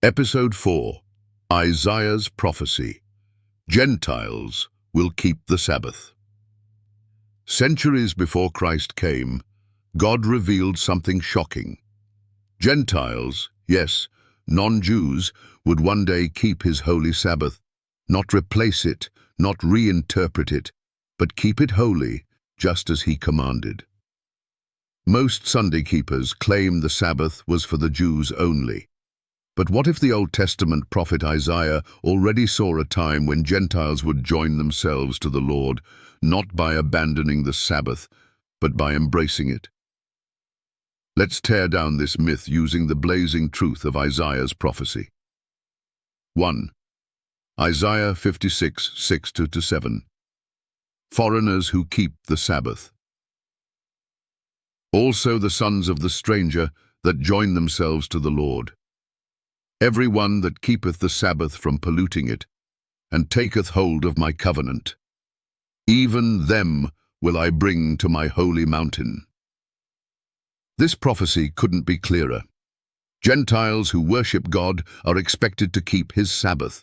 Episode 4. Isaiah's Prophecy. Gentiles will keep the Sabbath. Centuries before Christ came, God revealed something shocking. Gentiles, yes, non-Jews, would one day keep his holy Sabbath, not replace it, not reinterpret it, but keep it holy, just as he commanded. Most Sunday keepers claim the Sabbath was for the Jews only. But what if the Old Testament prophet Isaiah already saw a time when Gentiles would join themselves to the Lord, not by abandoning the Sabbath, but by embracing it? Let's tear down this myth using the blazing truth of Isaiah's prophecy. 1. Isaiah 56, 6-7. Foreigners who keep the Sabbath. Also the sons of the stranger that join themselves to the Lord. Every one that keepeth the Sabbath from polluting it, and taketh hold of my covenant, even them will I bring to my holy mountain. This prophecy couldn't be clearer. Gentiles who worship God are expected to keep his Sabbath,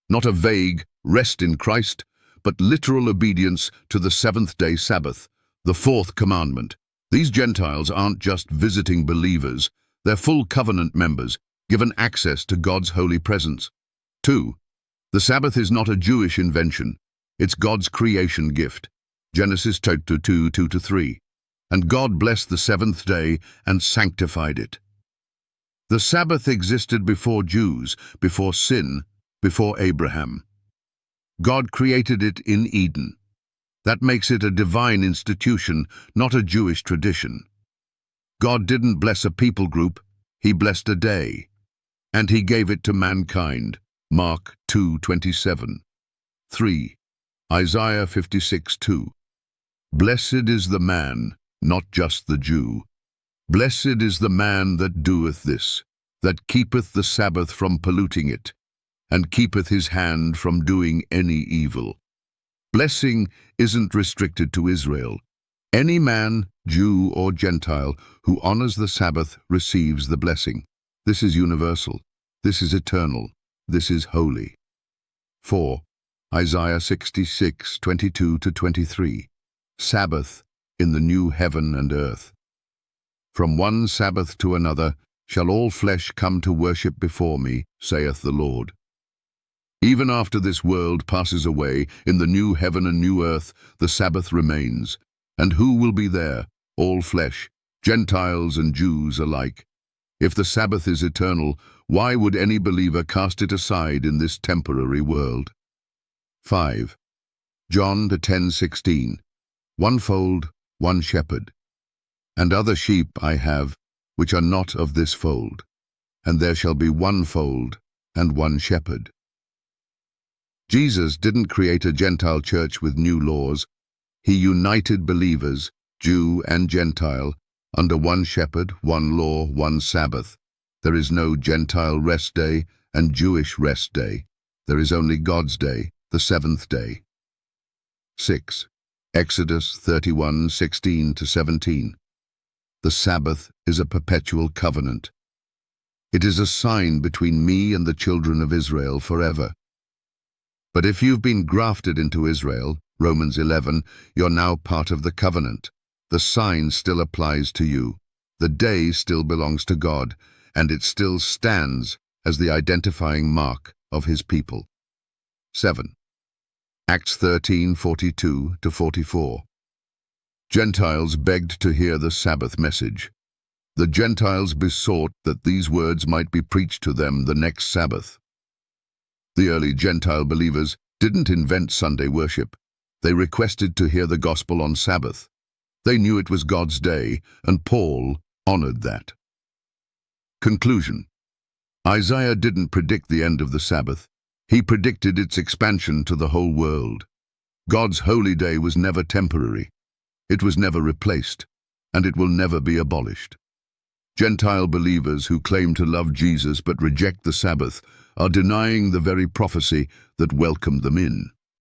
not a vague rest in Christ, but literal obedience to the seventh-day Sabbath, the fourth commandment. These Gentiles aren't just visiting believers, they're full covenant members, given access to God's holy presence. 2. The Sabbath is not a Jewish invention. It's God's creation gift. Genesis 2:2-3. And God blessed the seventh day and sanctified it. The Sabbath existed before Jews, before sin, before Abraham. God created it in Eden. That makes it a divine institution, not a Jewish tradition. God didn't bless a people group, he blessed a day. And he gave it to mankind. Mark 2:27. 3. Isaiah 56:2. Blessed is the man, not just the Jew. Blessed is the man that doeth this, that keepeth the Sabbath from polluting it, and keepeth his hand from doing any evil. Blessing isn't restricted to Israel. Any man, Jew or Gentile, who honors the Sabbath receives the blessing. This is universal. This is eternal. This is holy. 4. Isaiah 66, 22-23. Sabbath in the new heaven and earth. From one Sabbath to another shall all flesh come to worship before me, saith the Lord. Even after this world passes away, in the new heaven and new earth, the Sabbath remains. And who will be there? All flesh, Gentiles and Jews alike. If the Sabbath is eternal, why would any believer cast it aside in this temporary world? 5. John 10:16. One fold, one shepherd. And other sheep I have, which are not of this fold. And there shall be one fold and one shepherd. Jesus didn't create a Gentile church with new laws. He united believers, Jew and Gentile, under one shepherd, one law, one Sabbath. There is no Gentile rest day and Jewish rest day. There is only God's day, the seventh day. 6. Exodus 31:16-17. The Sabbath is a perpetual covenant. It is a sign between me and the children of Israel forever. But if you've been grafted into Israel, Romans 11, you're now part of the covenant. The sign still applies to you. The day still belongs to God, and it still stands as the identifying mark of his people. 7. Acts 13:42-44. Gentiles begged to hear the Sabbath message. The Gentiles besought that these words might be preached to them the next Sabbath. The early Gentile believers didn't invent Sunday worship. They requested to hear the gospel on Sabbath. They knew it was God's day, and Paul honored that. Conclusion. Isaiah didn't predict the end of the Sabbath. He predicted its expansion to the whole world. God's holy day was never temporary. It was never replaced, and it will never be abolished. Gentile believers who claim to love Jesus but reject the Sabbath are denying the very prophecy that welcomed them in.